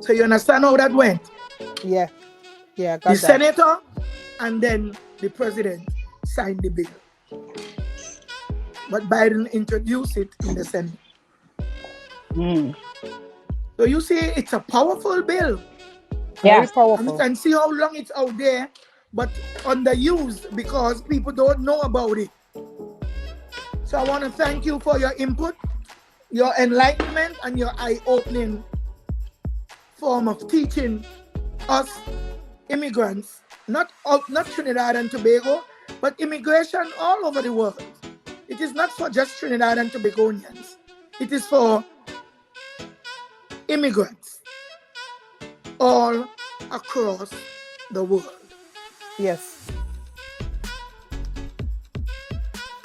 So you understand how that went? Yeah. Yeah, got The that. senator and then the president signed the bill. But Biden introduced it in the Senate. So you see, it's a powerful bill. Very Yeah. And you powerful. can see how long it's out there, but underused because people don't know about it. So I want to thank you for your input, your enlightenment, and your eye-opening form of teaching us immigrants, not Trinidad and Tobago, but immigration all over the world. It is not for just Trinidad and Tobagonians. It is for immigrants all across the world. Yes.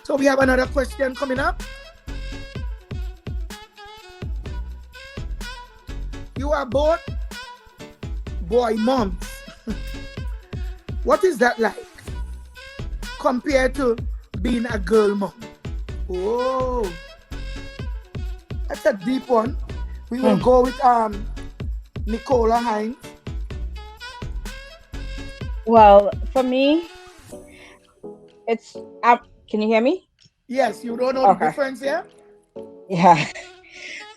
So we have another question coming up. You are both boy moms. What is that like compared to being a girl mom? Oh, that's a deep one. We will go with Nicola Hinds. Well, for me, it's can you hear me? Yes, you don't know the difference here? Yeah.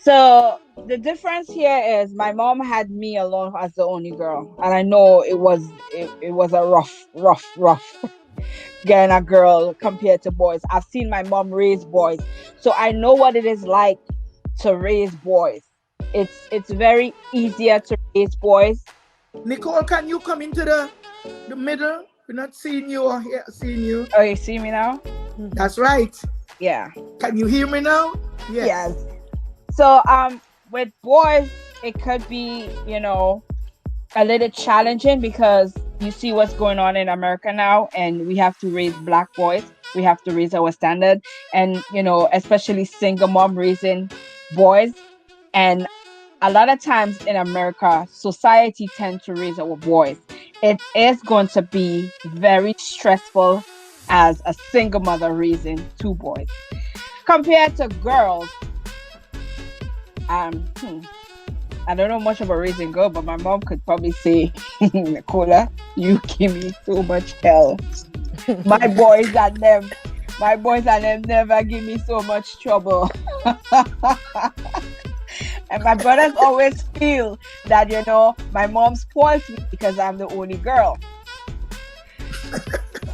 So the difference here is my mom had me alone as the only girl, and I know it was a rough getting a girl compared to boys. I've seen my mom raise boys, so I know what it is like to raise boys. It's very easier to raise boys. Nicole, can you come into the middle? We're not seeing you or seeing you. Oh, you see me now? That's right. Yeah. Can you hear me now? Yes. So with boys, it could be, a little challenging because you see what's going on in America now, and we have to raise black boys. We have to raise our standard, and especially single mom raising boys. And a lot of times in America, society tends to raise our boys. It is going to be very stressful as a single mother raising two boys compared to girls. I don't know much about raising girl, but my mom could probably say, Nicola, you give me so much hell. My boys and them never give me so much trouble. And my brothers always feel that, my mom spoils me because I'm the only girl.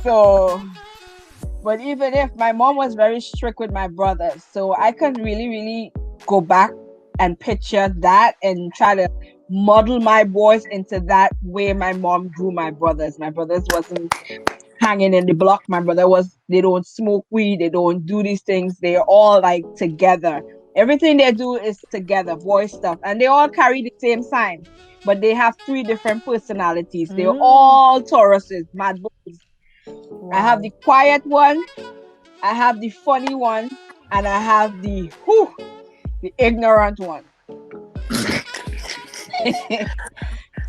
So, but even if my mom was very strict with my brothers, so I could really, really go back and picture that and try to model my boys into that way my mom grew my brothers. My brothers wasn't hanging in the block. They don't smoke weed. They don't do these things. They're all like together. Everything they do is together, boy stuff. And they all carry the same sign, but they have 3 different personalities. They're all Tauruses, mad boys. Wow. I have the quiet one, I have the funny one, and I have the ignorant one.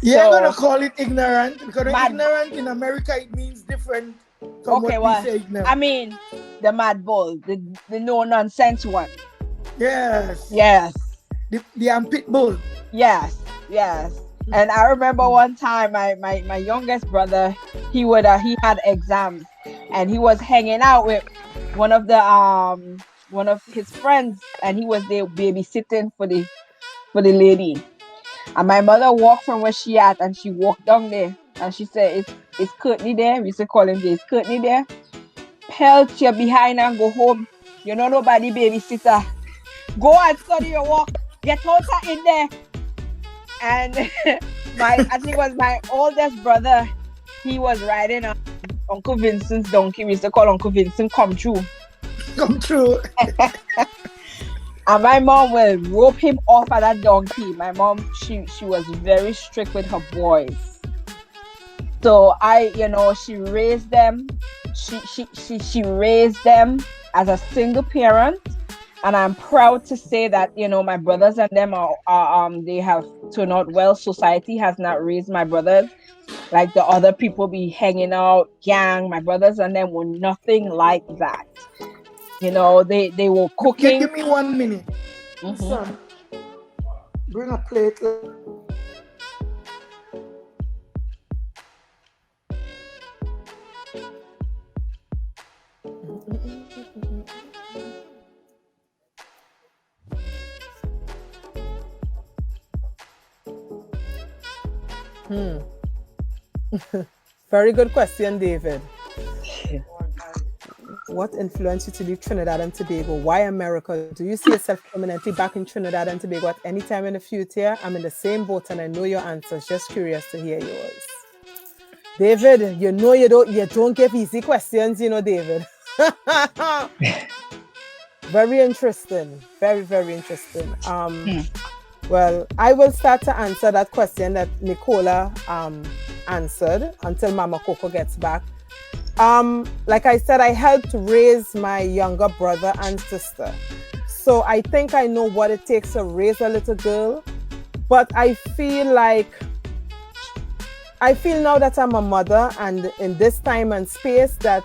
You're gonna call it ignorant because ignorant in America it means different from what we say ignorant. I mean the mad bull, the no nonsense one. Yes. The pit bull. Yes. And I remember one time my youngest brother, he had exams and he was hanging out with one of his friends, and he was there babysitting for the lady. And my mother walked from where she at, and she walked down there, and she said, "Is Courtney there?" We used to call him there. "Is Courtney there? Pelt your behind and go home. You know nobody babysitter. Go and study your work. Get out of in there." And I think it was my oldest brother. He was riding on Uncle Vincent's donkey. We used to call Uncle Vincent Come True. And my mom will rope him off of that donkey. My mom, she was very strict with her boys. So she raised them. She raised them as a single parent. And I'm proud to say that, my brothers and them are they have turned out well. Society has not raised my brothers. like the other people be hanging out, gang. My brothers and them were nothing like that. You know, they were cooking. Give me 1 minute. Mm-hmm. Son, bring a plate. Very good question, David. What influenced you to leave Trinidad and Tobago? Why America? Do you see yourself permanently back in Trinidad and Tobago at any time in the future? I'm in the same boat and I know your answers. Just curious to hear yours. David, you know you don't give easy questions, you know, David. Very interesting. Very, very interesting. Well, I will start to answer that question that Nicola answered until Mama Coco gets back. Like I said, I helped raise my younger brother and sister. So I think I know what it takes to raise a little girl. But I feel now that I'm a mother and in this time and space that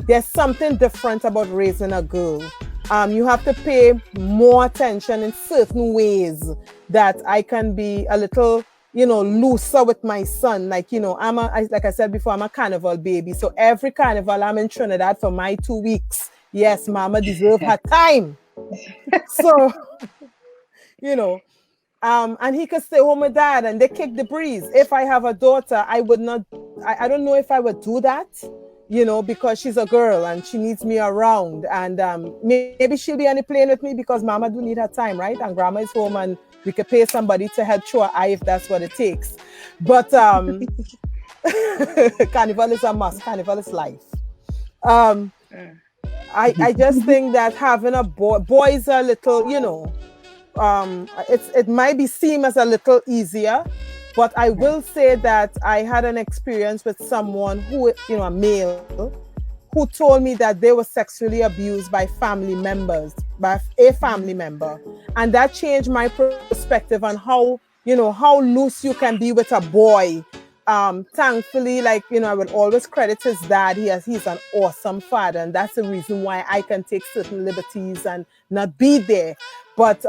there's something different about raising a girl. You have to pay more attention in certain ways that I can be a little, looser with my son. Like, like I said before, I'm a carnival baby. So every carnival I'm in Trinidad for my 2 weeks. Yes, mama deserves her time. So, and he could stay home with dad and they kick the breeze. If I have a daughter, I would not, I don't know if I would do that, because she's a girl and she needs me around. And maybe she'll be on the plane with me because mama do need her time, right? And grandma is home and we could pay somebody to help show her eye if that's what it takes. But carnival is a must. Carnival is life. I just think that having a boys are a little, it might seem as a little easier, but I will say that I had an experience with someone who, a male, who told me that they were sexually abused by family members, by a family member. And that changed my perspective on how loose you can be with a boy. Thankfully, I would always credit his dad. He's an awesome father. And that's the reason why I can take certain liberties and not be there. But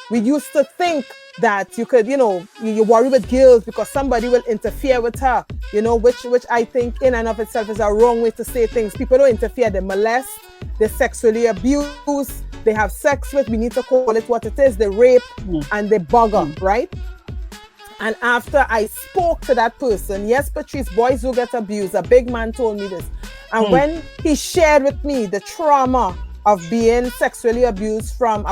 we used to think that you could, you worry with girls because somebody will interfere with her, which I think in and of itself is a wrong way to say things. People don't interfere, they molest, they sexually abuse, they have sex with, we need to call it what it is, they rape and they bugger, right? And after I spoke to that person, yes, Patrice, boys do get abused. A big man told me this. And when he shared with me the trauma of being sexually abused from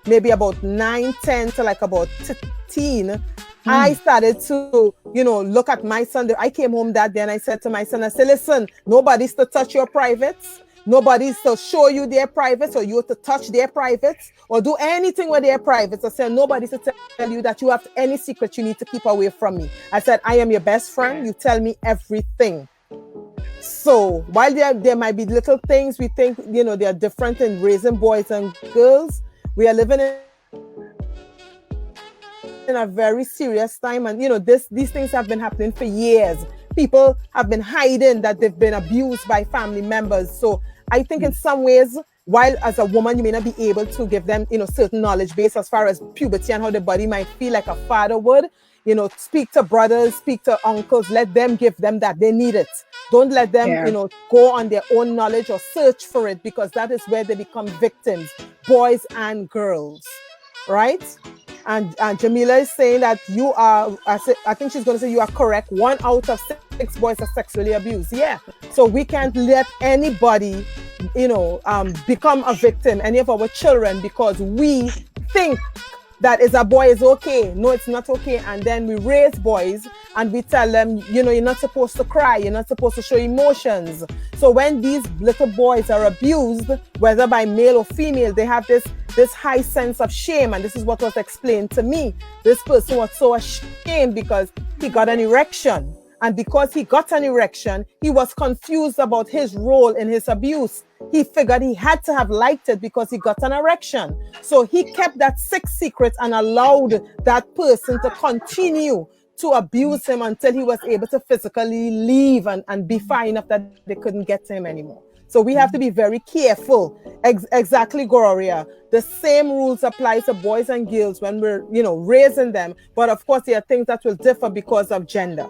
maybe about 9, 10 to about 13, I started to, look at my son. I came home that day and I said to my son, I said, listen, nobody's to touch your privates. Nobody's to show you their privates or you to touch their privates or do anything with their privates. I said, nobody's to tell you that you have any secret you need to keep away from me. I said, I am your best friend. You tell me everything. So while there might be little things we think, they are different in raising boys and girls, we are living in a very serious time. And, these things have been happening for years. People have been hiding that they've been abused by family members. So I think in some ways, while as a woman, you may not be able to give them, certain knowledge base as far as puberty and how the body might feel like a father would, speak to brothers, speak to uncles, let them give them that. They need it. Don't let them, go on their own knowledge or search for it because that is where they become victims, boys and girls, right? And Jamila is saying that you are, I think she's going to say you are correct. 1 out of 6 boys are sexually abused. Yeah. So we can't let anybody, become a victim, any of our children, because we think that is a boy is okay. No, it's not okay. And then we raise boys and we tell them, you're not supposed to cry. You're not supposed to show emotions. So when these little boys are abused, whether by male or female, they have this high sense of shame. And this is what was explained to me. This person was so ashamed because he got an erection. And because he got an erection, he was confused about his role in his abuse. He figured he had to have liked it because he got an erection. So he kept that sick secret and allowed that person to continue to abuse him until he was able to physically leave and be far enough that they couldn't get to him anymore. So we have to be very careful. Exactly, Gloria. The same rules apply to boys and girls when we're, raising them. But of course, there are things that will differ because of gender.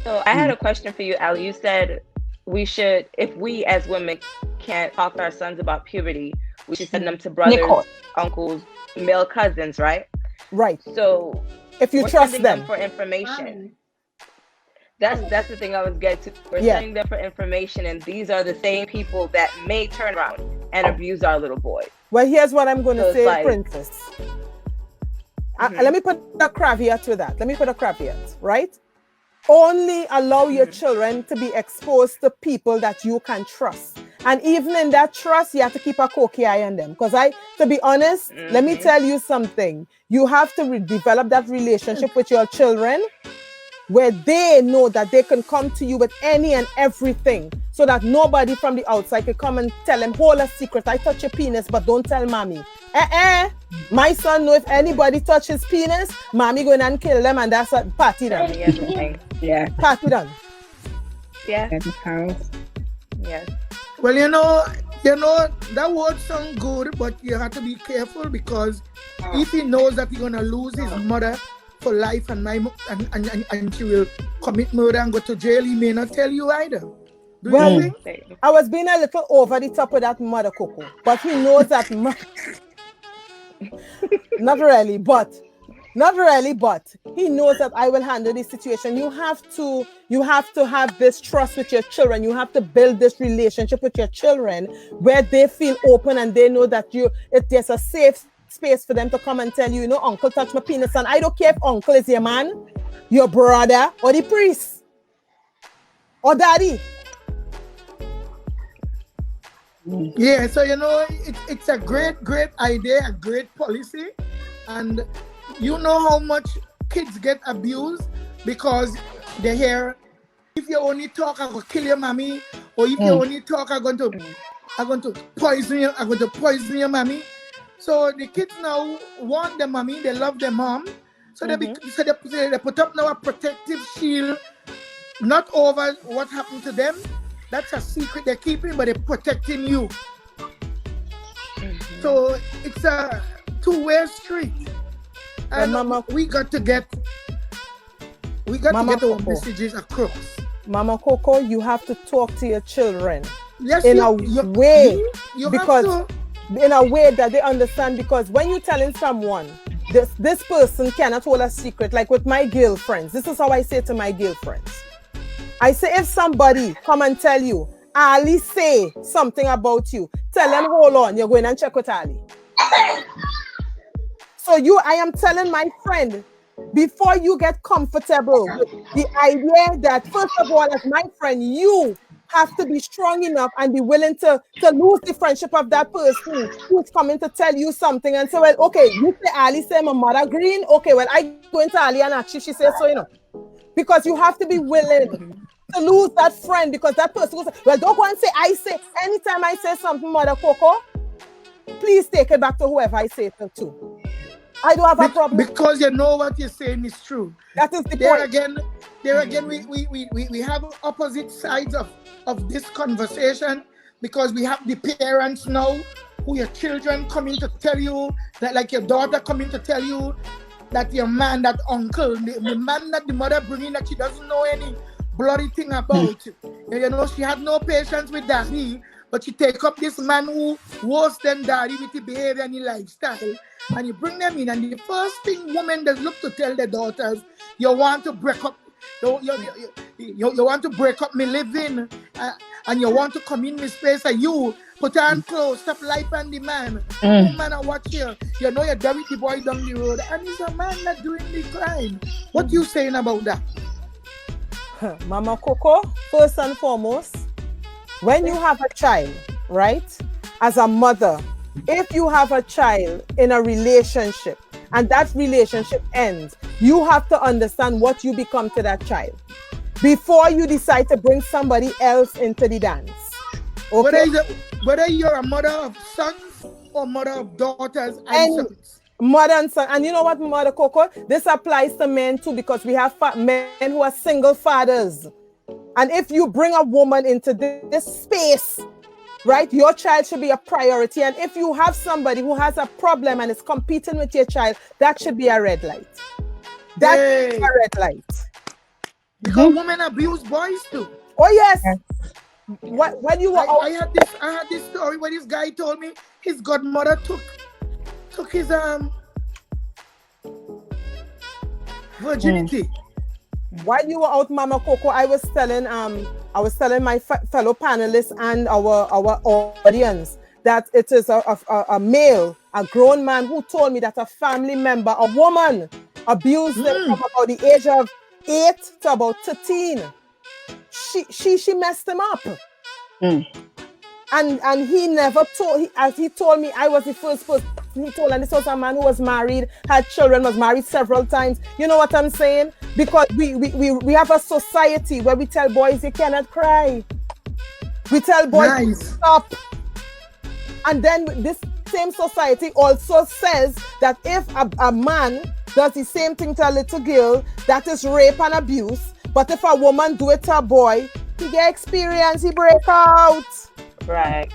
So I had a question for you, Allie. You said we should, if we as women can't talk to our sons about puberty, we should send them to brothers, Nicole. uncles, male cousins, right? Right. So if you we're trust sending them for information. That's the thing I was getting to. We're Yeah. sending them for information, and these are the same people that may turn around and abuse our little boys. Well, here's what I'm going to So it's say, like- Princess. Let me put a caveat to that. Right? Only allow your children to be exposed to people that you can trust. And even in that trust, you have to keep a cocky eye on them. Because to be honest, let me tell you something. You have to develop that relationship with your children where they know that they can come to you with any and everything, so that nobody from the outside can come and tell them, hold a secret, I touch your penis, but don't tell mommy. My son know if anybody touch his penis, mommy going and kill them, and that's a party done. Yeah. Party done. Yeah. Yes. Yes. Well, that word sounds good, but you have to be careful, because if he knows that he's gonna lose his mother for life and she will commit murder and go to jail, he may not tell you either. Do Well, you think? I was being a little over the top with that mother, Coco, but he knows that. Not really, but he knows that I will handle this situation. You have to have this trust with your children. You have to build this relationship with your children where they feel open and they know that there's a safe space for them to come and tell you, uncle touched my penis, and I don't care if uncle is your man, your brother, or the priest, or daddy. Yeah, so it's a great idea, a great policy, and you know how much kids get abused because they hear, if you only talk, I'm gonna kill your mommy, or if you only talk, I'm going to poison you, I'm going to poison your mommy. So the kids now want the mommy, they love their mom, so they put up now a protective shield, not over what happened to them. That's a secret they're keeping, but they're protecting you. So it's a two-way street. And Mama, we got to get our messages across. Mama Coco, you have to talk to your children Yes, in a way, you because have to. in a way that they understand. Because when you're telling someone this person cannot hold a secret, like with my girlfriends, this is how I say to my girlfriends. I say, if somebody come and tell you, Ali say something about you, tell them, hold on, you're going and check with Ali. So I am telling my friend, before you get comfortable with the idea that, first of all, as my friend, you have to be strong enough and be willing to lose the friendship of that person who's coming to tell you something and say, well, okay, you say Ali say my mother green, okay, well, I go into Ali and actually she says so, because you have to be willing to lose that friend, because that person will say, well, don't go and say, I say, anytime I say something, Mother Coco, please take it back to whoever I say it to. I don't have a problem. Because you know what you're saying is true. That is the There point. again, we have opposite sides of this conversation, because we have the parents now who your children coming to tell you, that like your daughter coming to tell you that your man, that uncle, the man that the mother bringing, that she doesn't know any bloody thing about. She had no patience with daddy, but she take up this man who worse than daddy with the behavior and the lifestyle, and you bring them in, and the first thing women that look to tell their daughters, you want to break up, you want to break up me living, and you want to come in my space, and you put on clothes, stop life on the man. Man, I watch you. You know you're with the boy down the road, and it's a man not doing the crime. What you saying about that? Mama Coco, first and foremost, when you have a child, right, as a mother, if you have a child in a relationship and that relationship ends, you have to understand what you become to that child before you decide to bring somebody else into the dance. Okay? Whether you're a mother of sons or mother of daughters and sons. Mother and son. And you know what, Mother Coco? This applies to men too, because we have men who are single fathers. And if you bring a woman into this space, right, your child should be a priority. And if you have somebody who has a problem and is competing with your child, that should be a red light. That should be a red light. Because women abuse boys too. Oh yes. When you were I had this story where this guy told me his godmother took his virginity. While you were out, Mama Coco, I was telling my fellow panelists and our audience that it is a male, a grown man, who told me that a family member, a woman, abused them from about the age of 8 to about 13. She messed him up. And he never told, as he told me, I was the first person he told, and this was a man who was married, had children, was married several times. You know what I'm saying? Because we have a society where we tell boys you cannot cry. We tell boys to stop. And then this same society also says that if a man does the same thing to a little girl, that is rape and abuse. But if a woman do it to a boy, he get experience, he break out. Right.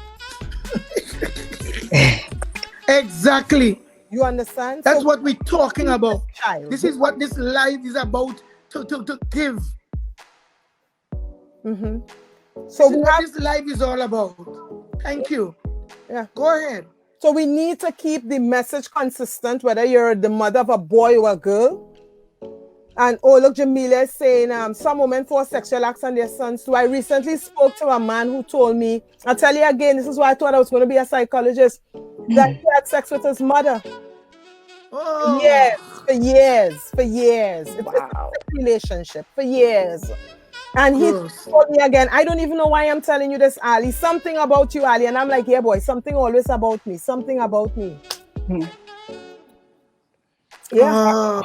Exactly. You understand? That's what we're talking about. Child. This is what this life is about to give. So this life is all about. Thank you. Yeah. Go ahead. So we need to keep the message consistent, whether you're the mother of a boy or a girl. And look, Jamila is saying some women force sexual acts on their sons too. I recently spoke to a man who told me, I'll tell you again, this is why I thought I was going to be a psychologist, that he had sex with his mother. Oh. Yes, for years. It's a relationship for years. And he told me again, I don't even know why I'm telling you this, Ali. Something about you, Ali. And I'm like, yeah, boy, something always about me. Something about me. Yeah.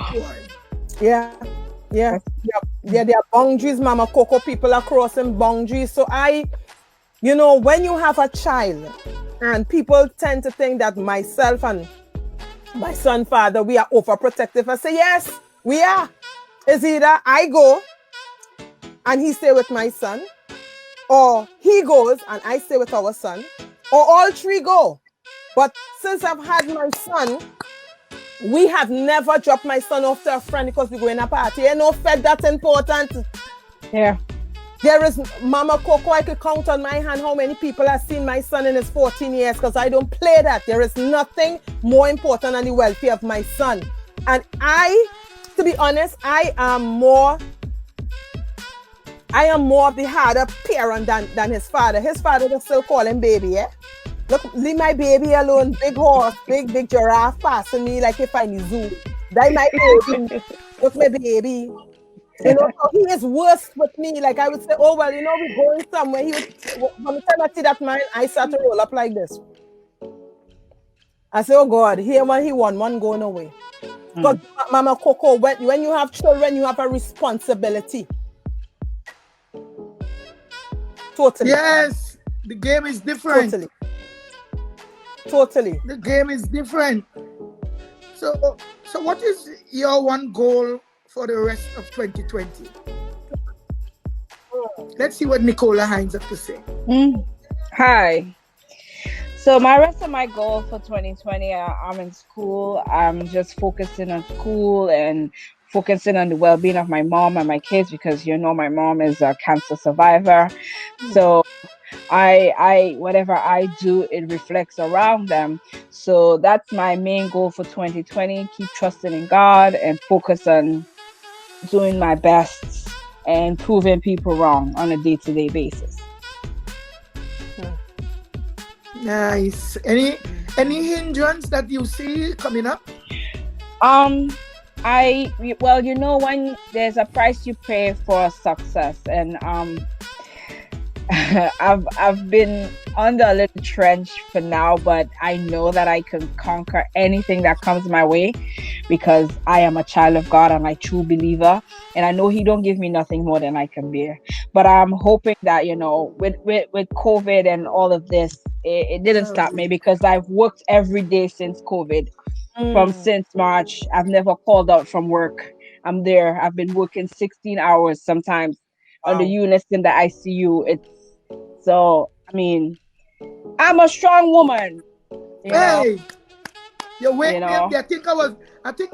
Yeah. There are boundaries, Mama Coco. People are crossing boundaries. So when you have a child, and people tend to think that myself and my son father, we are overprotective. I say, yes, we are. It's either I go and he stay with my son, or he goes and I stay with our son, or all three go. But since I've had my son, we have never dropped my son off to a friend because we go in a party. You know, fed that's important. Yeah. There is, Mama Coco, I could count on my hand how many people have seen my son in his 14 years, because I don't play that. There is nothing more important than the welfare of my son. And to be honest, I am more of the harder parent than his father. His father just still call him baby, yeah? Look, leave my baby alone. Big horse, big giraffe passing me like if I'm in the zoo. That my baby. Look, my baby. You know, so he is worse with me. Like I would say, oh, well, we're going somewhere. From the time I see that man, I start to roll up like this. I say, oh, God, here when he won, one going away. But Mama Coco, when you have children, you have a responsibility. Totally. Yes, the game is different. Totally. The game is different. So what is your one goal for the rest of 2020? Let's see what Nicola Hinds have to say. Hi. So my rest of my goal for 2020, I'm in school. I'm just focusing on school and focusing on the well-being of my mom and my kids, because my mom is a cancer survivor. So I whatever I do, it reflects around them. So that's my main goal for 2020. Keep trusting in God and focus on doing my best and proving people wrong on a day-to-day basis. Nice. Any hindrance that you see coming up? When there's a price you pay for success, and I've been under a little trench for now, but I know that I can conquer anything that comes my way, because I am a child of God. I'm a true believer, and I know He don't give me nothing more than I can bear. But I'm hoping that with COVID and all of this, it didn't stop me, because I've worked every day since COVID. from since March. I've never called out from work. I'm there. I've been working 16 hours sometimes on the units in the ICU. It's so, I mean, I'm a strong woman, you know. Hey, you wake You me up. know. I think I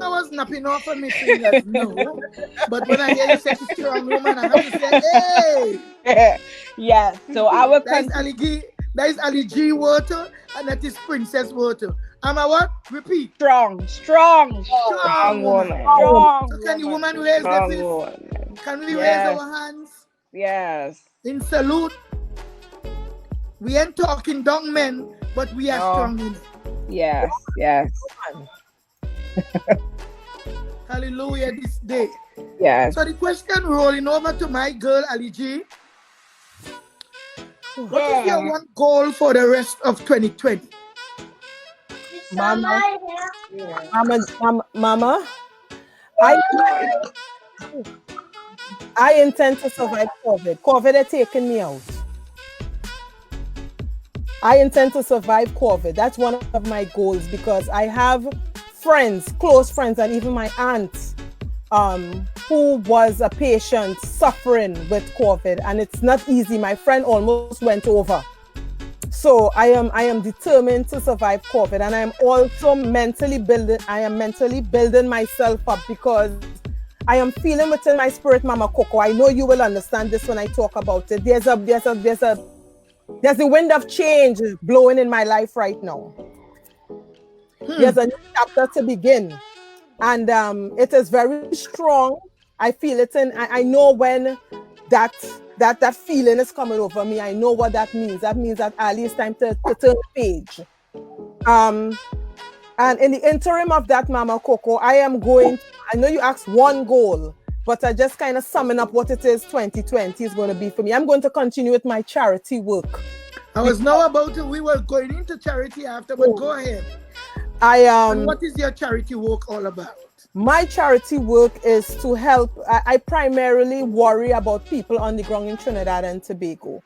was napping off of my fingers. No, but when I hear you say strong woman, I have to say, hey. Yeah. So I will That is continue. Allie Gee. That is Allie Gee water, and that is Princess water. I'm a what? Repeat. Strong Strong woman. woman. So can the woman raise the Strong fist? woman. Can we raise Yes. our hands Yes. in salute? We ain't talking young men, but we are strong women. Yes. Yes. Hallelujah this day. Yes. So the question rolling over to my girl Allie Gee. What is your one goal for the rest of 2020? Mama, I intend to survive COVID. COVID has taken me out. I intend to survive COVID. That's one of my goals because I have friends, close friends, and even my aunt who was a patient suffering with COVID, and it's not easy. My friend almost went over. So I am determined to survive COVID, and I am also mentally building myself up because I am feeling within my spirit, Mama Coco. I know you will understand this when I talk about it. There's a wind of change blowing in my life right now. There's a new chapter to begin, and it is very strong. I feel it I know when that feeling is coming over me. I know what that means. That means that Ali, it's time to turn the page. And in the interim of that, Mama Coco, I know you asked one goal, but I just kind of summing up what it is 2020 is going to be for me. I'm going to continue with my charity work. I was now about to, we were going into charity after, but go ahead. And what is your charity work all about? My charity work is to help. I primarily worry about people on the ground in Trinidad and Tobago.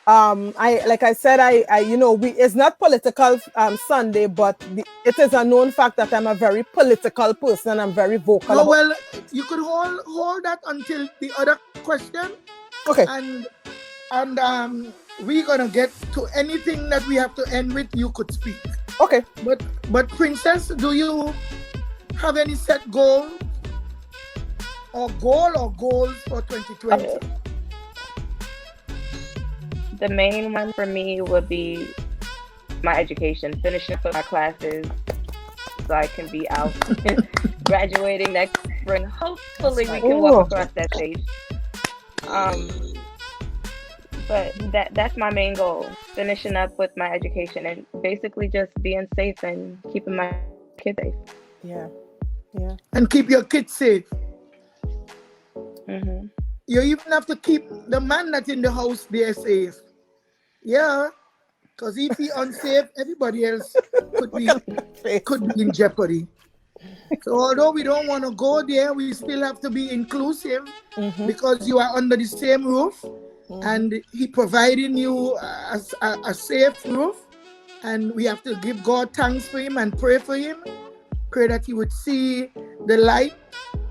Like I said, it's not political Sunday, but it is a known fact that I'm a very political person. I'm very vocal. Oh, well, you could hold that until the other question. Okay. And we're gonna get to anything that we have to end with. You could speak. Okay. But Princess, do you have any set goals for 2020? The main one for me would be my education, finishing up my classes so I can be out graduating next spring. Hopefully we can walk across that stage. But that's my main goal, finishing up with my education and basically just being safe and keeping my kids safe. Yeah. And keep your kids safe. Mm-hmm. You even have to keep the man that's in the house there safe. Yeah, because if he unsafe, everybody else could be in jeopardy. So although we don't want to go there, we still have to be inclusive because you are under the same roof and he providing you a safe roof, and we have to give God thanks for him and pray for him. Pray that he would see the light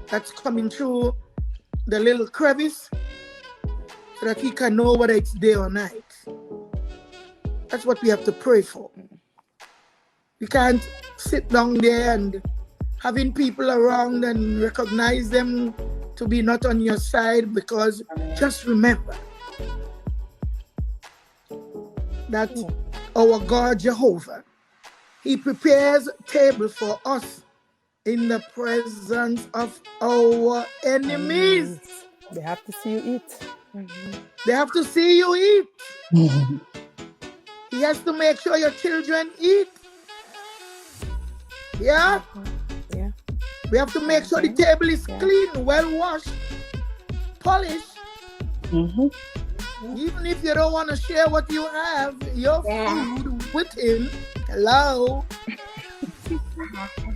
that's coming through the little crevice so that he can know whether it's day or night. That's what we have to pray for. You can't sit down there and having people around and recognize them to be not on your side, because just remember that our God Jehovah, he prepares a table for us in the presence of our enemies. They have to see you eat. They have to see you eat. He has to make sure your children eat. Yeah? Yeah. We have to make sure the table is clean, well washed, polished. Even if you don't want to share what you have, your food with him, hello.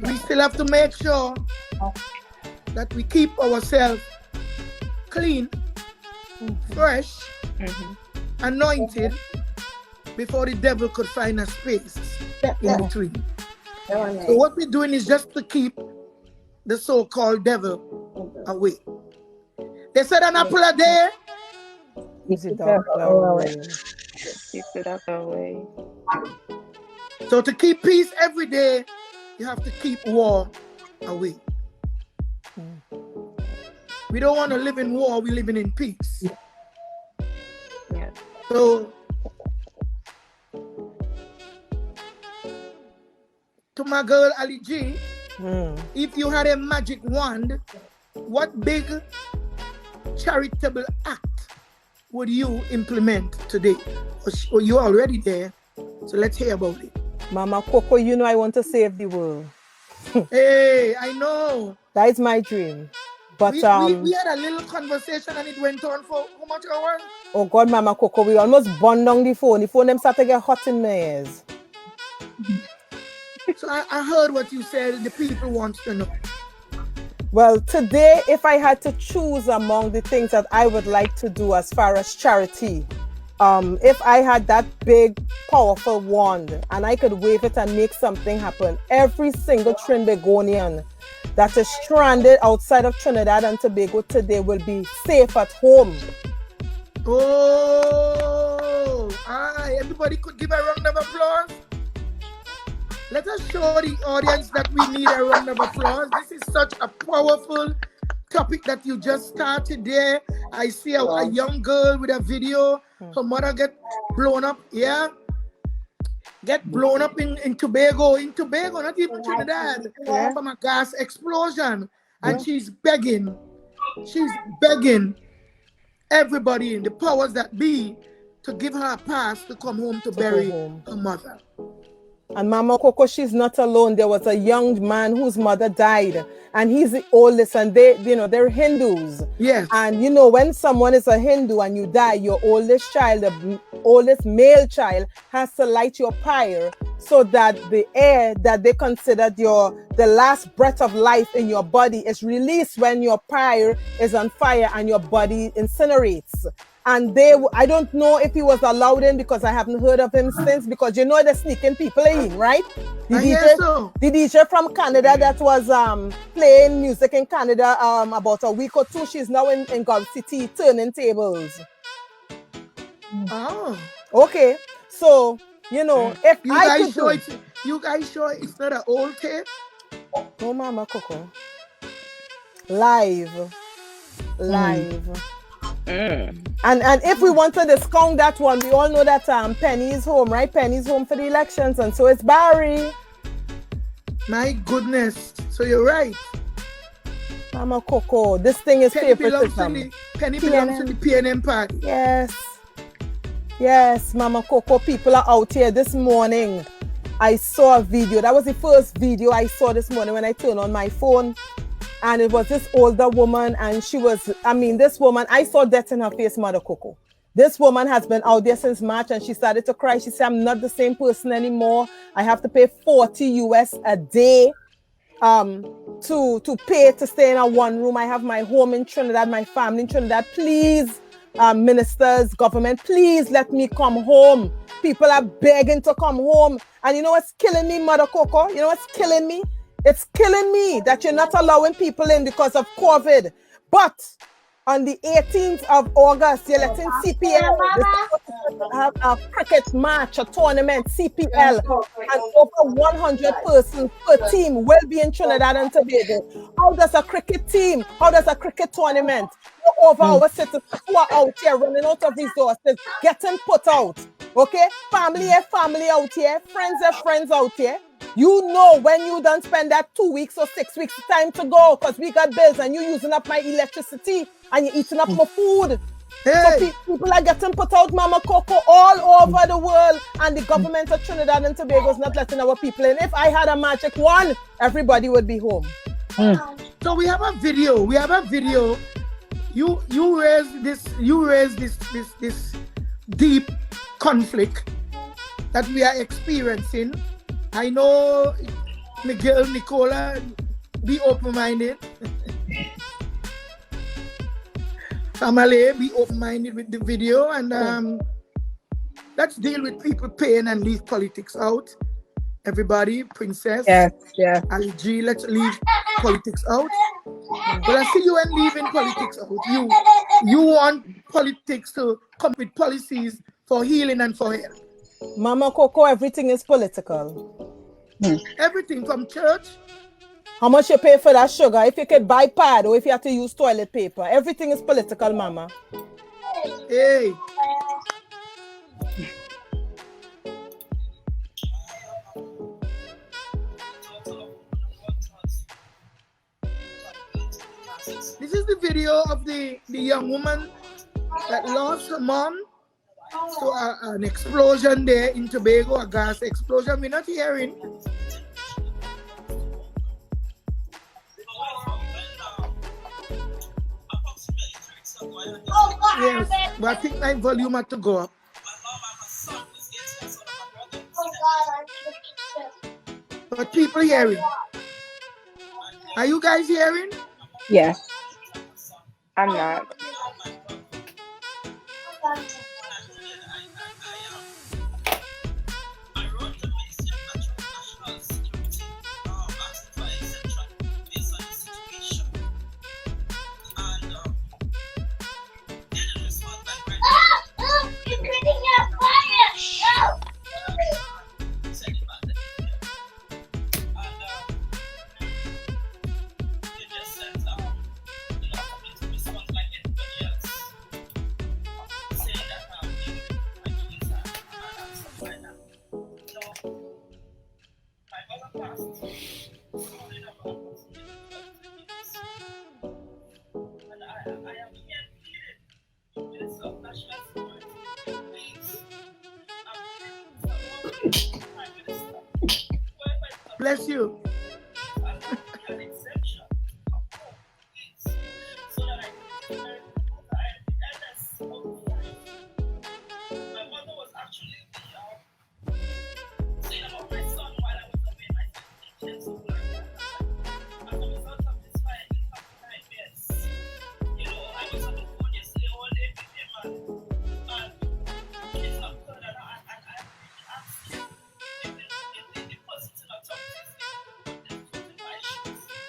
We still have to make sure that we keep ourselves clean, fresh, anointed, before the devil could find a space in between. So what we're doing is just to keep the so-called devil away. They said an apple a day. Keeps it out away. Keep it up away. So to keep peace every day, you have to keep war away. We don't want to live in war, we're living in peace. Yeah. So to my girl Allie Gee, if you had a magic wand, what big charitable act would you implement today? Or you're already there, so let's hear about it. Mama Coco, you know I want to save the world. Hey, I know. That is my dream. But we had a little conversation and it went on for how much hours? Oh God, Mama Coco, we almost burned down the phone. The phone them started to get hot in my ears. So I heard what you said. The people want to know. Well, today, if I had to choose among the things that I would like to do as far as charity, if I had that big, powerful wand and I could wave it and make something happen, every single Trinbagonian that is stranded outside of Trinidad and Tobago today will be safe at home. Oh, everybody could give a round of applause. Let us show the audience that we need a round of applause. This is such a powerful topic that you just started there. I see a young girl with a video. Her mother get blown up. Yeah. Get blown up in Tobago. In Tobago, not even Trinidad. From a gas explosion. And she's begging. She's begging everybody in the powers that be to give her a pass to come home to bury her mother. And Mama Coco, she's not alone. There was a young man whose mother died, and he's the oldest, and they're Hindus. Yes. And when someone is a Hindu and you die, your oldest child, the oldest male child, has to light your pyre so that the air that they considered the last breath of life in your body is released when your pyre is on fire and your body incinerates. And I don't know if he was allowed in because I haven't heard of him since, because they're sneaking people in, right? The DJ from Canada that was playing music in Canada about a week or two, she's now in Gulf City turning tables. Oh. Okay. So, if you guys sure it's not an old tape? No, Mama Coco. Live. And if we want to discount that one, we all know that Penny is home, right? Penny's home for the elections, and so is Barry. My goodness. So you're right. Mama Coco, this thing is favoritism. Penny belongs to the PNM party. Yes, Mama Coco, people are out here. This morning, I saw a video. That was the first video I saw this morning when I turned on my phone. And it was this older woman, and this woman, I saw death in her face, Mother Coco. This woman has been out there since March, and she started to cry. She said, I'm not the same person anymore. I have to pay $40 US a day to pay to stay in a one room. I have my home in Trinidad, my family in Trinidad. Please, ministers, government, please let me come home. People are begging to come home. And you know what's killing me, Mother Coco? You know what's killing me? It's killing me that you're not allowing people in because of COVID. But on the 18th of August, you're letting CPL have a cricket match, a tournament, CPL, and over 100 persons per team will be in Trinidad and Tobago. How does a cricket team, how does a cricket tournament go over our citizens who are out here running out of resources, getting put out? Okay? Family out here, friends out here. You know when you don't spend that 2 weeks or 6 weeks, time to go, because we got bills and you using up my electricity and you're eating up my food. Hey. So people are getting put out, Mama Coco, all over the world, and the government of Trinidad and Tobago is not letting our people in. If I had a magic wand, everybody would be home. So we have a video. You raised this deep conflict that we are experiencing. I know Miguel, Nicola, be open-minded. Family, be open-minded with the video, and let's deal with people pain and leave politics out. everybody, Princess, Yes, yes. Allie Gee, let's leave politics out. But I see you ain't leaving politics out. You want politics to come with policies for healing and for health. Mama Coco, everything is political. Everything from church. How much you pay for that sugar? If you could buy pad or if you have to use toilet paper, everything is political, Mama. Hey. This is the video of the young woman that lost her mom to an explosion there in Tobago, a gas explosion. We're not hearing. Yes, but I think my volume had to go up. But people hearing. Are you guys hearing? Yes. I'm not. Bless you.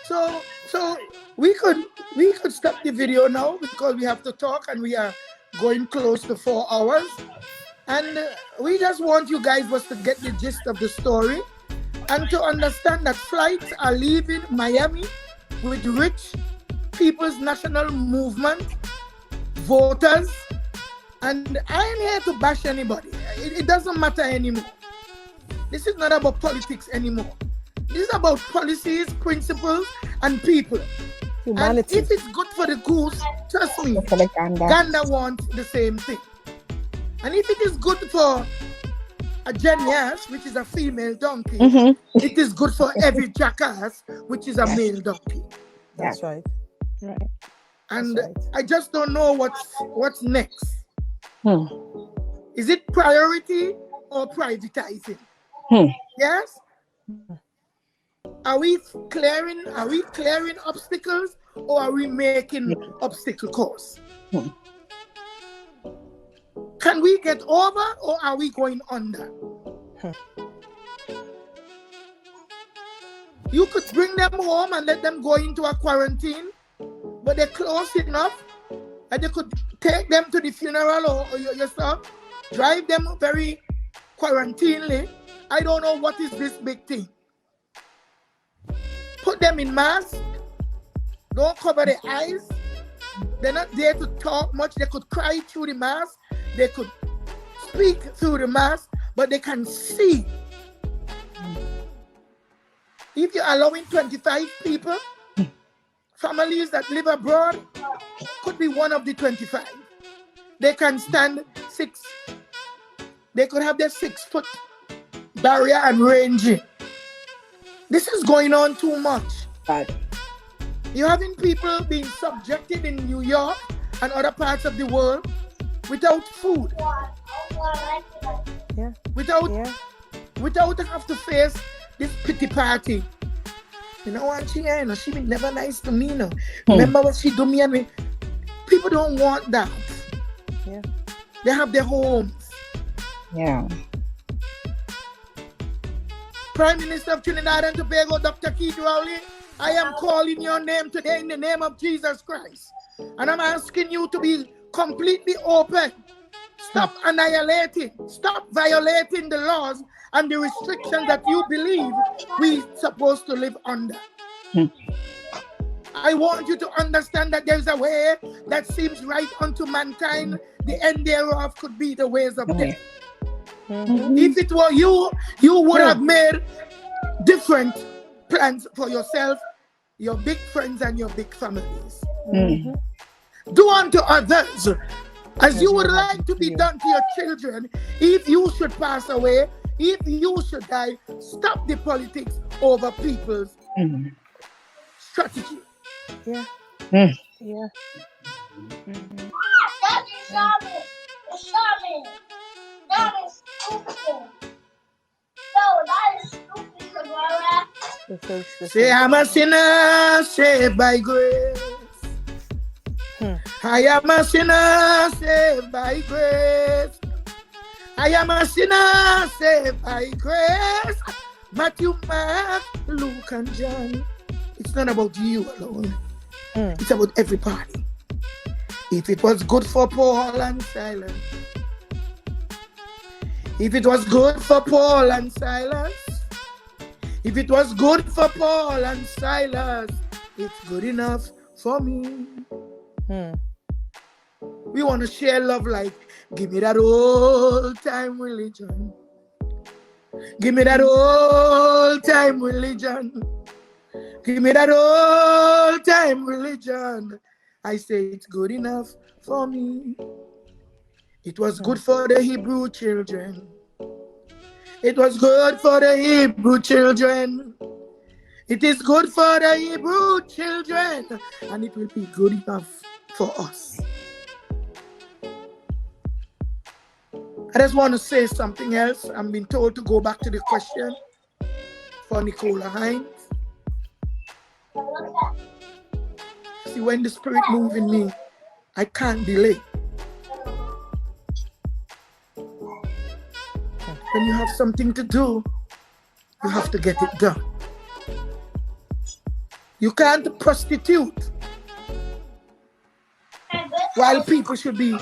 So we could stop the video now because we have to talk and we are going close to 4 hours. And we just want you guys was to get the gist of the story and to understand that flights are leaving Miami with rich people's national movement, voters. And I ain't here to bash anybody. It doesn't matter anymore. This is not about politics anymore. This is about policies, principles, and people. Humanity. And if it's good for the goose, trust me, For the gander. Gander wants the same thing. And if it is good for a genius, which is a female donkey, it is good for every jackass, which is a male donkey. That's right. Right. And That's right. I just don't know what's next. Is it priority or privatizing? Yes? Are we clearing obstacles or are we making obstacle course? Can we get over or are we going under? You could bring them home and let them go into a quarantine, but they're close enough that you could take them to the funeral or yourself, drive them very quarantinely. I don't know what is this big thing. Put them in masks. Don't cover their eyes. They're not there to talk much. They could cry through the mask. They could speak through the mask, but they can see. If you're allowing 25 people, families that live abroad could be one of the 25. They can stand 6. They could have their 6-foot barrier and ranging. This is going on too much. Bad. You're having people being subjected in New York and other parts of the world without food. Yeah. Without have to face this pity party. You know what she ain't? She been never nice to me, no. Remember what she do me and me? People don't want that. Yeah. They have their homes. Yeah. Prime Minister of Trinidad and Tobago, Dr. Keith Rowley, I am calling your name today in the name of Jesus Christ. And I'm asking you to be completely open. Stop annihilating. Stop violating the laws and the restrictions that you believe we're supposed to live under. I want you to understand that there's a way that seems right unto mankind. The end thereof could be the ways of death. If it were you, you would have made different plans for yourself, your big friends, and your big families. Do unto others as you would like to be done to your children. If you should pass away, if you should die, stop the politics over people's strategy. Yeah. Yeah. Say, I'm a sinner saved by grace. I am a sinner saved by grace. I am a sinner saved by grace. Matthew, Mark, Luke, and John. It's not about you alone. It's about everybody. If it was good for Paul and Silas, if it was good for Paul and Silas, if it was good for Paul and Silas, it's good enough for me. We want to share love like, give me that old time religion. Give me that old time religion. Give me that old time religion. I say it's good enough for me. It was good for the Hebrew children. It was good for the Hebrew children. It is good for the Hebrew children. And it will be good enough for us. I just want to say something else. I'm being told to go back to the question for Nicola Hinds. See, when the Spirit moves in me, I can't delay. When you have something to do, you have to get it done. You can't prostitute while people should be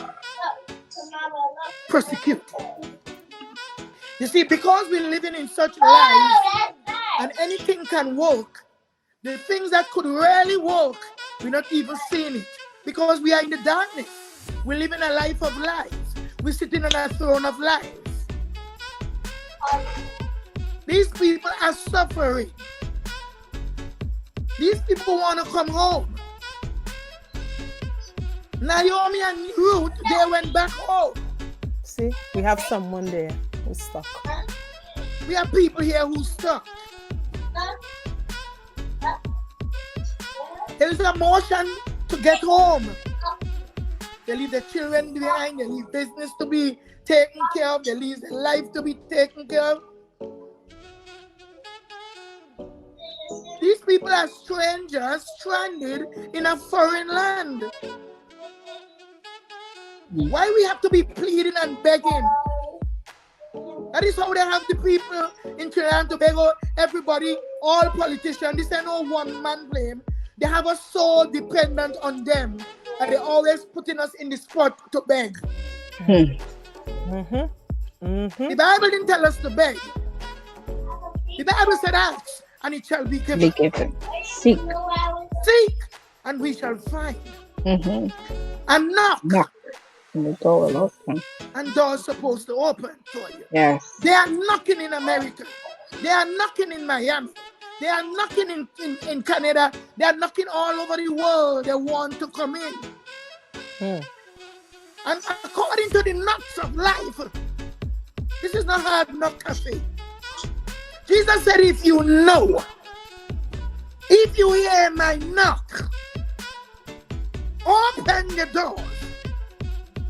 persecuted. You see, because we're living in such lives and anything can work, the things that could really work, we're not even seeing it because we are in the darkness. We're living a life of lies. We're sitting on a throne of lies. These people are suffering. These people want to come home. Naomi and Ruth, they went back home. See, we have someone there who's stuck. We have people here who's stuck. There is a motion to get home. They leave their children behind. They leave business to be taken care of. They leave their life to be taken care of. These people are strangers stranded in a foreign land. Why we have to be pleading and begging? That is how they have the people in Trinidad and Tobago. Everybody, all politicians, this ain't no one man blame. They have us so dependent on them, and they're always putting us in the spot to beg. The Bible didn't tell us to beg. The Bible said, ask, and it shall be given. Seek. Seek, and we shall find. And knock. And the door will open. And doors supposed to open for you. Yes. They are knocking in America. They are knocking in Miami. They are knocking in Canada. They are knocking all over the world. They want to come in. And according to the knocks of life, this is not hard knock cafe. Jesus said, if you know, if you hear my knock, open the doors,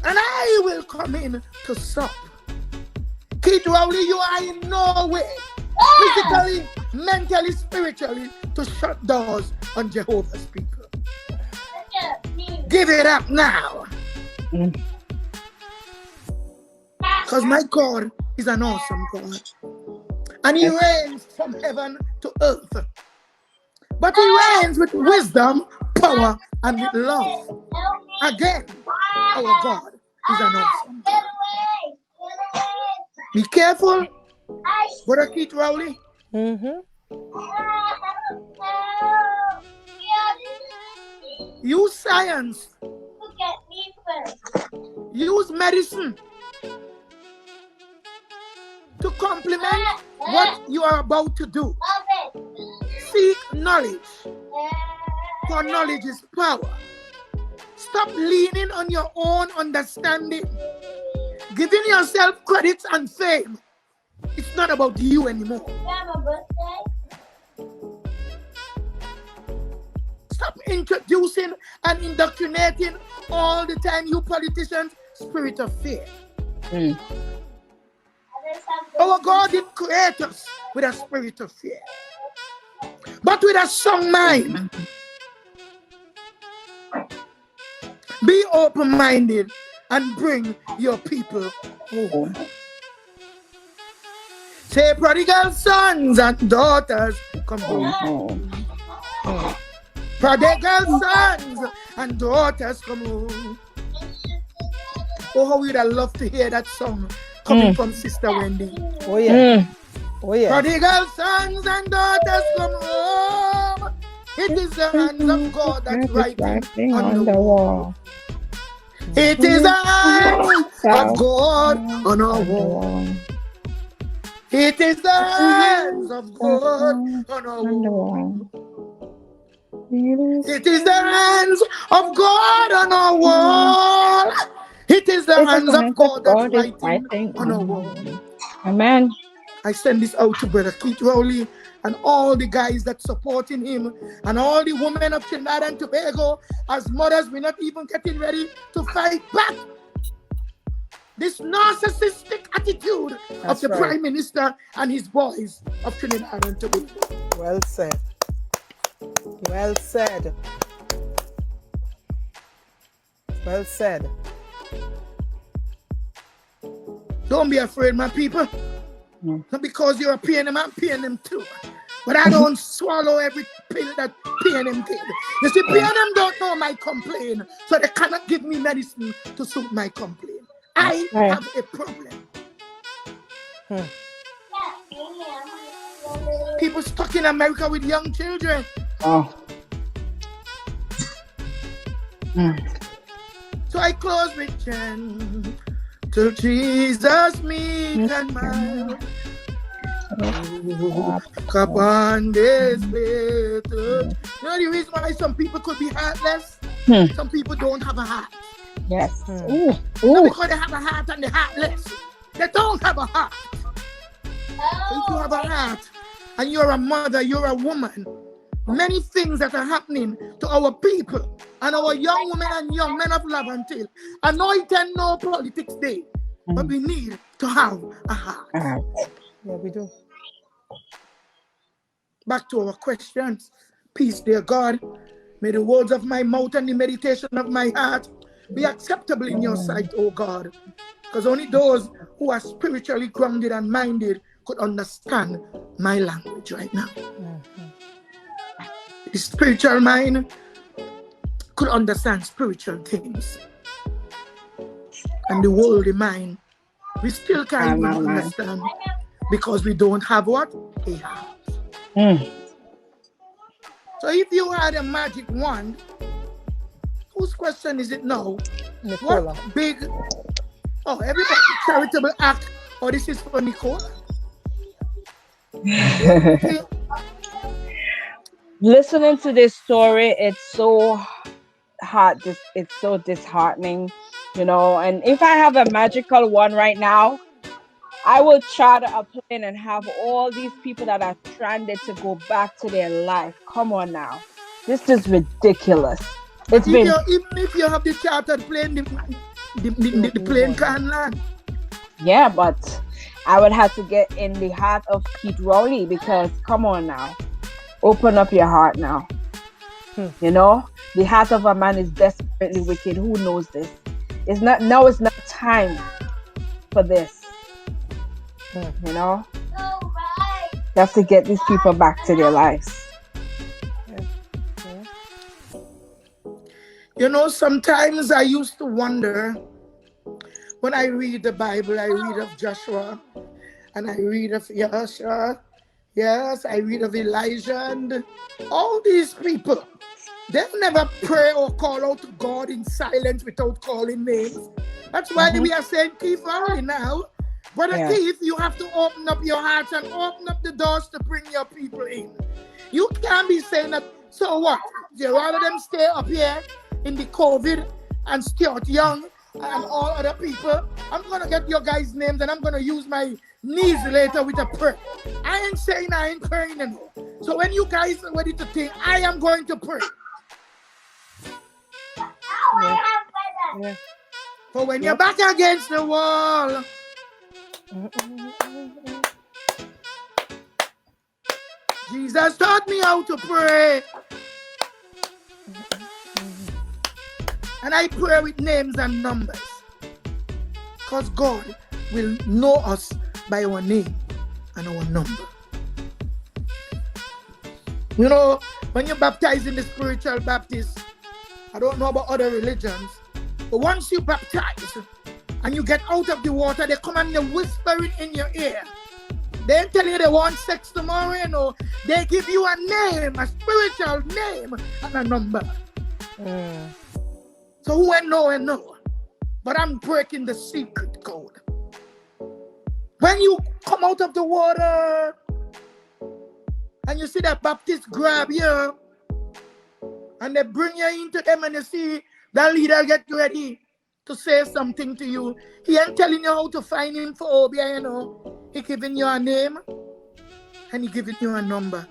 and I will come in to sup. Keith Rowley, you are in no way, physically, mentally, spiritually, to shut doors on Jehovah's people. Give it up now. Because my God is an awesome God. and he reigns from heaven to earth. But he reigns with wisdom, power, and with love. Again, our God is an awesome God. Be careful, Brother Keith Rowley. Use science. Use medicine to complement what you are about to do. Seek knowledge, for knowledge is power. Stop leaning on your own understanding, giving yourself credits and fame. It's not about you anymore. Stop introducing and indoctrinating all the time, you politicians, spirit of fear. Our God didn't create us with a spirit of fear, but with a sound mind. Be open-minded and bring your people home. Say, prodigal sons and daughters, come home. Prodigal sons and daughters, come home. Oh, how we'd have loved to hear that song coming from Sister Wendy. Oh, yeah. Oh, yeah. Prodigal sons and daughters, come home. It is the hands of God that's writing on the wall. It is the hands of God on our wall. It is the hands of God on our wall. It is the hands of God on our wall. It is the hands of God that's writing on our wall. Amen. I send this out to Brother Keith Rowley and all the guys that supporting him and all the women of Trinidad and Tobago. As mothers, we're not even getting ready to fight back this narcissistic attitude of the Prime Minister and his boys of Trinidad and Tobago. Well said. Well said. Well said. Don't be afraid, my people. Not because you're paying them, I'm paying them too. But I don't swallow every pill that PNM give. You see, PNM don't know my complaint, so they cannot give me medicine to suit my complaint. I have a problem. People stuck in America with young children. So I close with Jen. Till Jesus meet and mild. Upon this better. You know the reason why some people could be heartless? Some people don't have a heart. Yes. Not because they have a heart and they're heartless. They don't have a heart. So if you have a heart and you're a mother, you're a woman, many things that are happening to our people and our young women and young men of love until anointed no politics day. But we need to have a heart. Yeah, we do. Back to our questions. Peace, dear God. May the words of my mouth and the meditation of my heart be acceptable in your sight, O God. Because only those who are spiritually grounded and minded could understand my language right now. The spiritual mind could understand spiritual things. And the worldly mind, we still can't even understand because we don't have what? A heart. So if you had a magic wand, whose question is it now? Nicola. What big, everybody, charitable act, or this is for Nicola? Listening to this story, it's so hard. It's so disheartening, you know. And if I have a magical one right now, I will charter a plane and have all these people that are stranded to go back to their life. Come on now. This is ridiculous. Even if you have the chartered plane, the plane can land. Yeah, but I would have to get in the heart of Keith Rowley because, come on now. Open up your heart now. You know, the heart of a man is desperately wicked. Who knows this? It's not time for this. You know? You have to get these people back to their lives. You know, sometimes I used to wonder when I read the Bible, I read of Joshua and I read of Joshua. Yes, I read of Elijah and all these people. They never pray or call out to God in silence without calling names. That's why we are saying Keith early now. Brother Keith, you have to open up your hearts and open up the doors to bring your people in. You can't be saying that, so what? You rather them stay up here in the COVID and Stuart Young and all other people. I'm going to get your guys' names and I'm going to use my knees later with a prayer. I ain't saying I ain't praying anymore. So when you guys are ready to think, I am going to pray. Yeah. For when you're back against the wall, Jesus taught me how to pray. And I pray with names and numbers. Because God will know us by our name and our number. You know, when you're baptized in the spiritual Baptist, I don't know about other religions, but once you baptize and you get out of the water, they come and they whisper it in your ear. They ain't tell you they want sex tomorrow, you know. They give you a name, a spiritual name, and a number. So who I know. But I'm breaking the secret code. When you come out of the water and you see that Baptist grab you and they bring you into them and you see that leader get ready to say something to you, he ain't telling you how to find him for Obia, you know. He giving you a name and he giving you a number.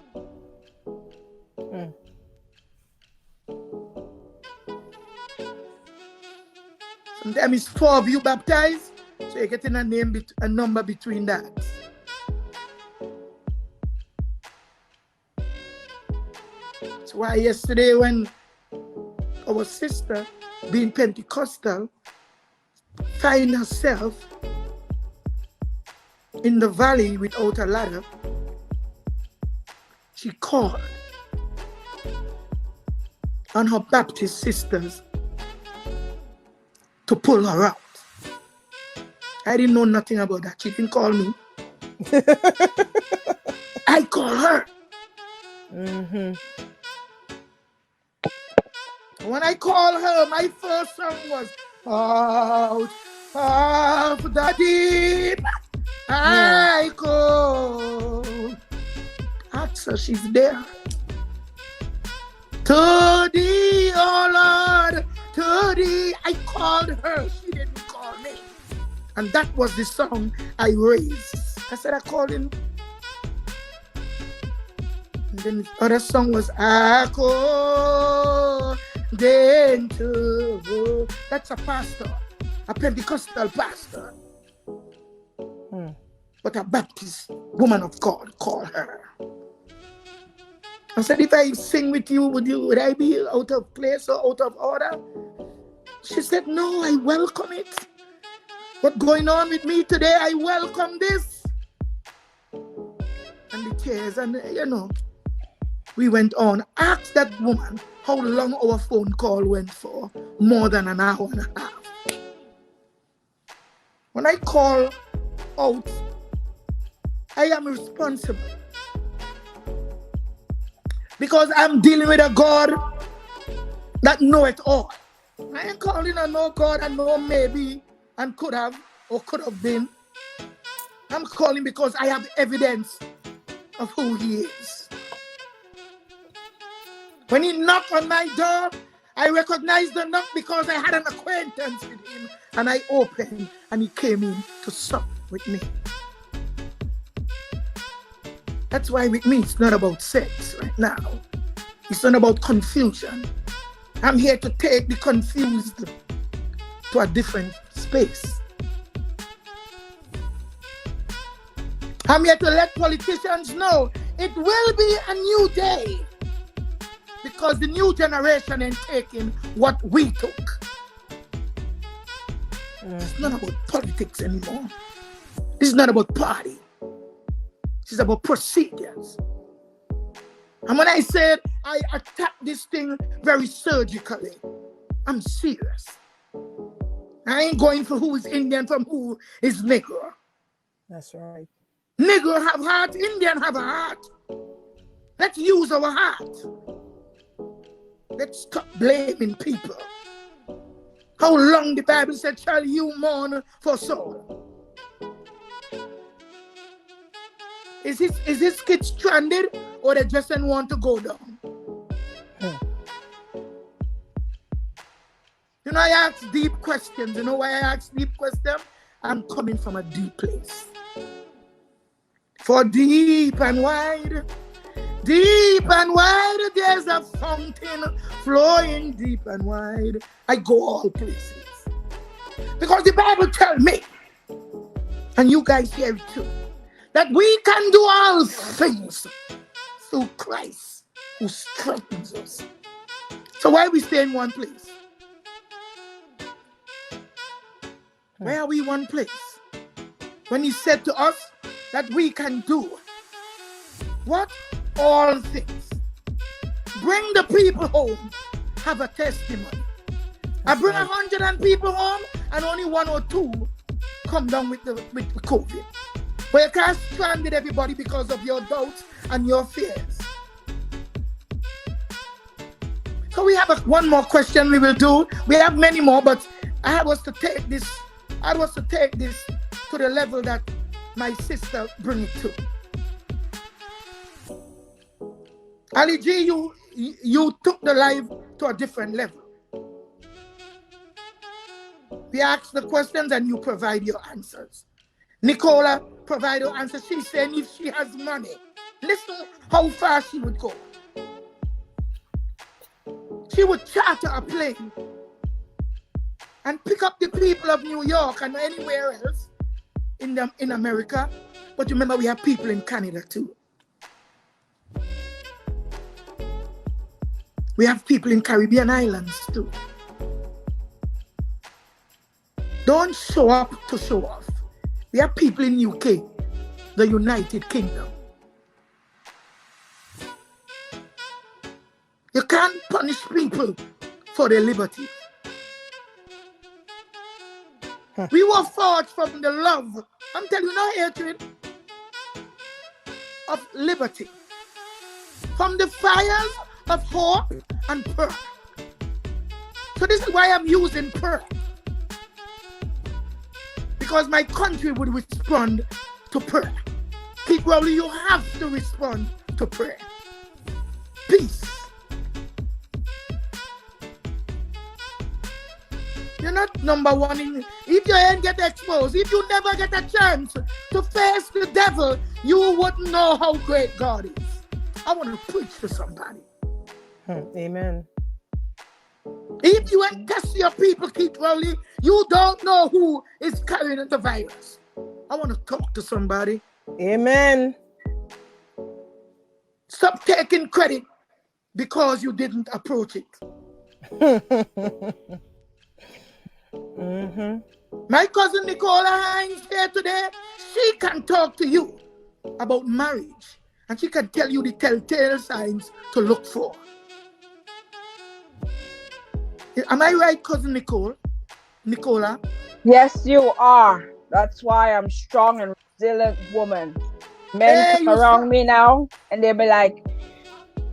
Sometimes it's 4 of you baptized, so you're getting a name, a number between that. That's why yesterday when our sister, being Pentecostal, find herself in the valley without a ladder, she called on her Baptist sisters to pull her out. I didn't know nothing about that. She didn't call me. I call her. When I call her, my first song was out of the deep I go. Ask her, she's there. To thee, oh Lord, to thee. I called her, she didn't call me. And that was the song I raised. I said, I called him. And then the other song was, I call them to. That's a pastor, a Pentecostal pastor. But a Baptist woman of God called her. I said, if I sing with you, would I be out of place or out of order? She said, no, I welcome it. What's going on with me today, I welcome this. And the tears, and you know, we went on. Ask that woman how long our phone call went for. More than an hour and a half. When I call out, I am responsible. Because I'm dealing with a God that know it all. I ain't calling on no God I know maybe and could have or could have been. I'm calling because I have evidence of who he is. When he knocked on my door, I recognized the knock because I had an acquaintance with him. And I opened and he came in to sup with me. That's why with me it's not about sex right now. It's not about confusion. I'm here to take the confused to a different space. I'm here to let politicians know it will be a new day. Because the new generation ain't taking what we took. It's not about politics anymore. It's not about party. It's about procedures. And when I said I attack this thing very surgically, I'm serious. I ain't going for who is Indian from who is Negro. That's right. Negro have heart, Indian have a heart. Let's use our heart. Let's stop blaming people. How long the Bible said, shall you mourn for Saul? Is his kid stranded or they just don't want to go down? You know, I ask deep questions. You know why I ask deep questions? I'm coming from a deep place. For deep and wide, there's a fountain flowing deep and wide. I go all places. Because the Bible tells me, and you guys hear it too, that we can do all things through Christ who strengthens us. So why we stay in one place? Why are we one place? When he said to us that we can do what? All things. Bring the people home, have a testimony. I bring 100 people home and only 1 or 2 come down with COVID. But you can't strand with everybody because of your doubts and your fears. So we have one more question we will do. We have many more, but I had us to take this to the level that my sister bring it to. Allie Gee, you took the life to a different level. We ask the questions and you provide your answers. Nicola provide her answers. She's saying if she has money, listen how far she would go. She would charter a plane and pick up the people of New York and anywhere else in America. But remember, we have people in Canada too. We have people in Caribbean islands too. Don't show up to show off. We have people in UK, the United Kingdom. You can't punish people for their liberty. We were forged from the love, I'm telling you, no hatred, of liberty. From the fires of hope and prayer. So this is why I'm using prayer. Because my country would respond to prayer. Keep Rowley, you have to respond to prayer. Peace. You're not number one if you ain't get exposed, if you never get a chance to face the devil, you wouldn't know how great God is. I want to preach to somebody. Amen. If you ain't test your people, Keith Rowley, you don't know who is carrying the virus. I want to talk to somebody. Amen. Stop taking credit because you didn't approach it. My cousin Nicola Hinds here today, she can talk to you about marriage and she can tell you the telltale signs to look for. Am I right, cousin Nicola? Yes, you are. That's why I'm strong and resilient woman. Men come around me now and they'll be like,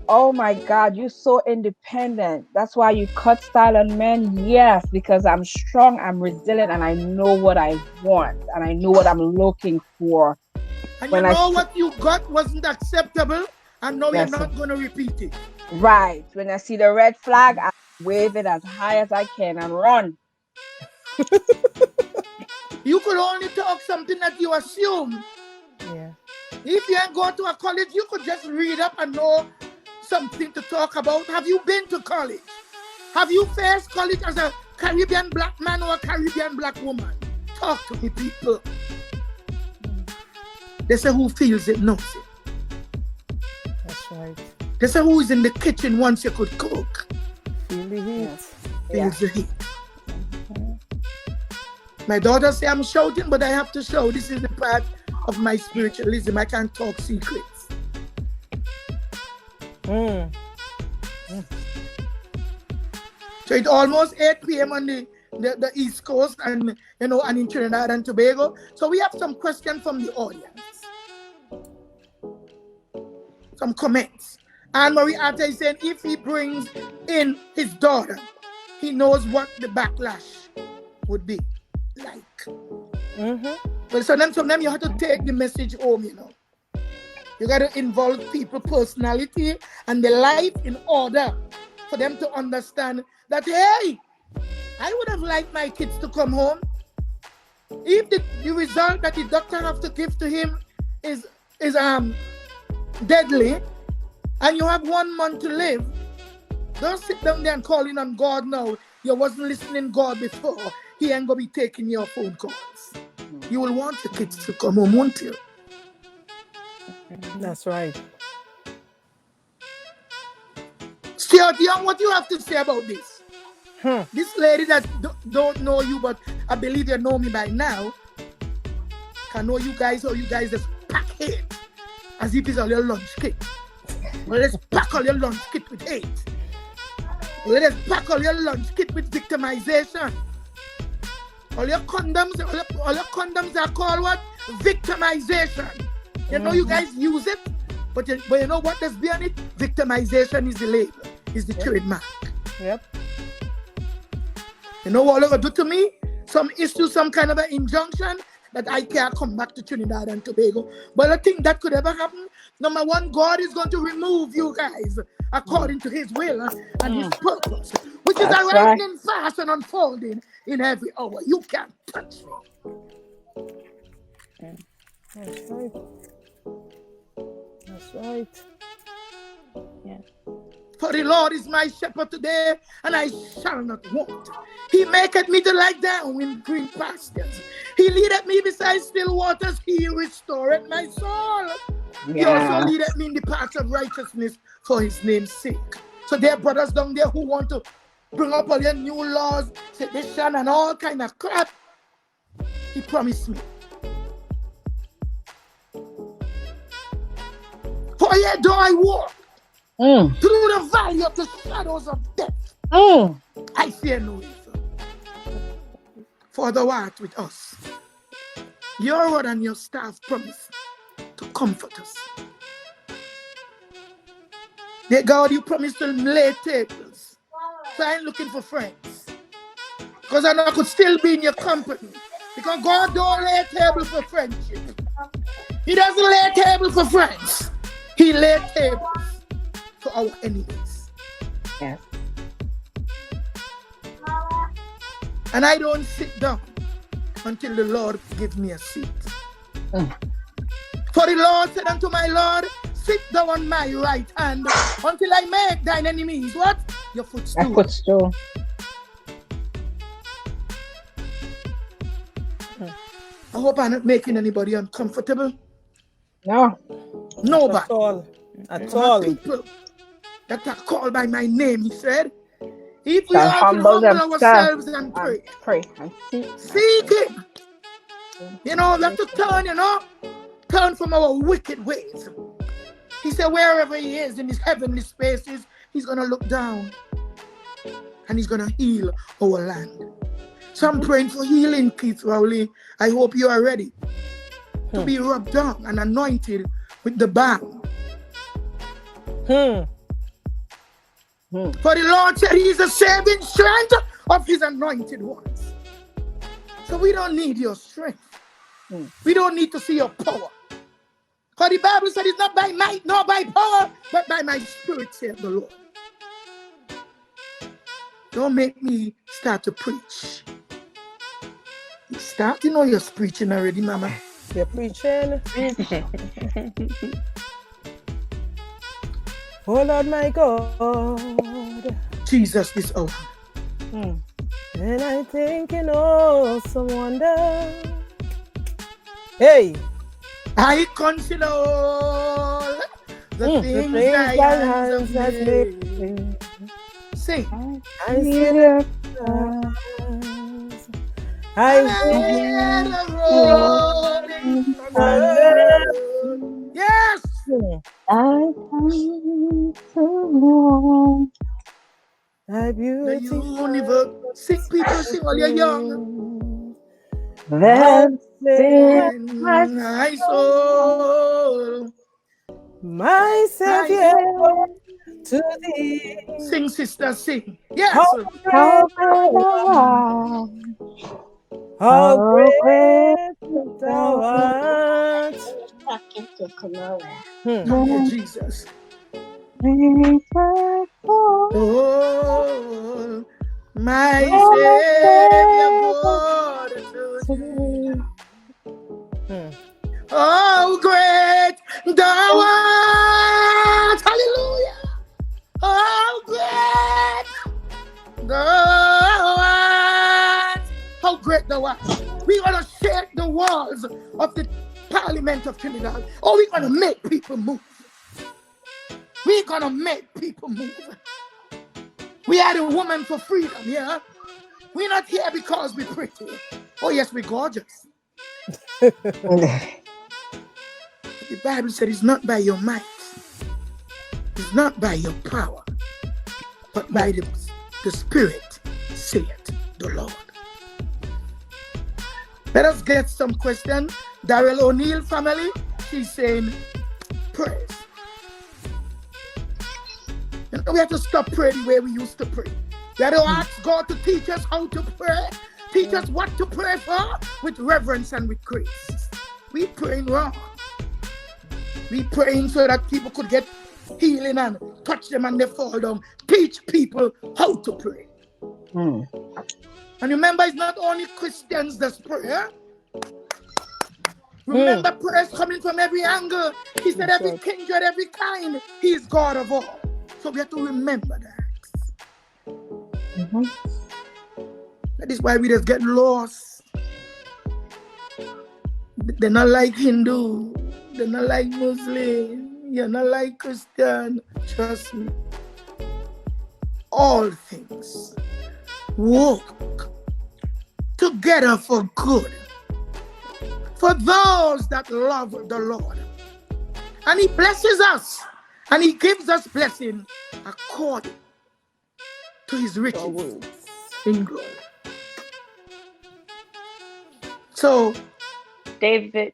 oh my God, you're so independent. That's why you cut style on men? Yes, because I'm strong, I'm resilient, and I know what I want and I know what I'm looking for. And when you know what you got wasn't acceptable, and now you're not going to repeat it. Right. When I see the red flag, I wave it as high as I can and run. You could only talk something that you assume. Yeah. If you ain't going to a college, you could just read up and know something to talk about. Have you been to college? Have you faced college as a Caribbean black man or a Caribbean black woman? Talk to me, people. They say who feels it knows it. That's right. They say who is in the kitchen once you could cook. Feel the heat. Feels the heat. My daughter say I'm shouting, but I have to shout. This is the part of my spiritualism. I can't talk secrets. So it's almost 8 p.m. on the East Coast and and in Trinidad and Tobago. So we have some questions from the audience. Some comments. Anne-Marie Atta is saying if he brings in his daughter, he knows what the backlash would be like. Well, sometimes you have to take the message home, You got to involve people's personality and their life in order for them to understand that, hey, I would have liked my kids to come home. If the result that the doctor have to give to him is deadly, and you have 1 month to live, don't sit down there and calling on God now. You wasn't listening God before. He ain't gonna be taking your phone calls. You will want your kids to come home, won't you? That's right. Stuart Young, what do you have to say about this? This lady that don't know you, but I believe you know me by now, can know you guys, or you guys just pack hate as if it's a little lunch kit. Well, let's pack all your lunch kit with hate. Well, let's pack all your lunch kit with victimization. All your condoms are called what? Victimization. You guys use it, but you know what that's behind it? Victimization is the label, is the trademark. Yep. You know what they're going to do to me? Issue some kind of an injunction that I can't come back to Trinidad and Tobago. But I think that could ever happen. Number one, God is going to remove you guys according to his will and his purpose, which is arriving fast and unfolding in every hour. You can't touch me. That's right. That's right. Yeah. For the Lord is my shepherd today, and I shall not want. He maketh me to lie down in green pastures. He leadeth me beside still waters. He restoreth my soul. He also leadeth me in the paths of righteousness for his name's sake. So there are brothers down there who want to bring up all your new laws, sedition, and all kind of crap. He promised me. For yet though I walk through the valley of the shadows of death, I fear no evil. For thou art with us. Your rod and your staff promise to comfort us. Dear God, you promised to lay tables. So I ain't looking for friends. Because I know I could still be in your company. Because God don't lay table for friendship. He doesn't lay table for friends. He laid tables for our enemies. Yes. And I don't sit down until the Lord gives me a seat. For the Lord said unto my Lord, sit down on my right hand until I make thine enemies what? Your footstool. A footstool. I hope I'm not making anybody uncomfortable. No. Nobody. At all. At all. People that are called by my name, he said. If we Shall are to humble humble ourselves and pray. Pray and Seek him. We have to turn from our wicked ways. He said wherever he is in his heavenly spaces, he's going to look down and he's going to heal our land. So I'm praying for healing, Keith Rowley. I hope you are ready to be rubbed down and anointed with the balm. For the Lord said he is the saving strength of his anointed ones. So we don't need your strength. We don't need to see your power. For the Bible said it's not by might nor by power, but by my spirit, saith the Lord. Don't make me start to preach. You start, you're preaching already, Mama. You're preaching. Oh Lord my God. Jesus this hour. And I think you know some wonder. Hey. I consider all the things thy hands have made. Sing. I see the stars. I see the road Yes. Thy The beauty. universe. Sing, people, sing while you're young. Then sing my My soul. My My Savior soul. to thee. Sing, sister, sing. Yes. How how great great thou thou art. art, How how great great thou thou art. art. Thank you, Jesus. Oh, my Savior God to thee. Oh, great thou art. Hallelujah. Oh, great thou art. How great thou art. We're going to shake the walls of the Parliament of Trinidad. Oh, we're going to make people move. We're going to make people move. We are the woman for freedom, yeah? We're not here because we're pretty. Oh, yes, we're gorgeous. The Bible said it's not by your might. It's not by your power. But by the Spirit, saith the Lord. Let us get some questions. Daryl O'Neill family, she's saying, praise. And we have to stop praying the way we used to pray. We have to ask God to teach us how to pray, teach us what to pray for with reverence and with grace. We praying wrong. We praying so that people could get healing and touch them and they fall down. Teach people how to pray. And remember, it's not only Christians that pray. Remember, prayers coming from every angle. He said every kindred, every kind, he is God of all. So we have to remember that. That is why we just get lost. They're not like Hindu. They're not like Muslim. You're not like Christian. Trust me. All things work together for good for those that love the Lord. And he blesses us. And he gives us blessing according to his riches in glory. So, David,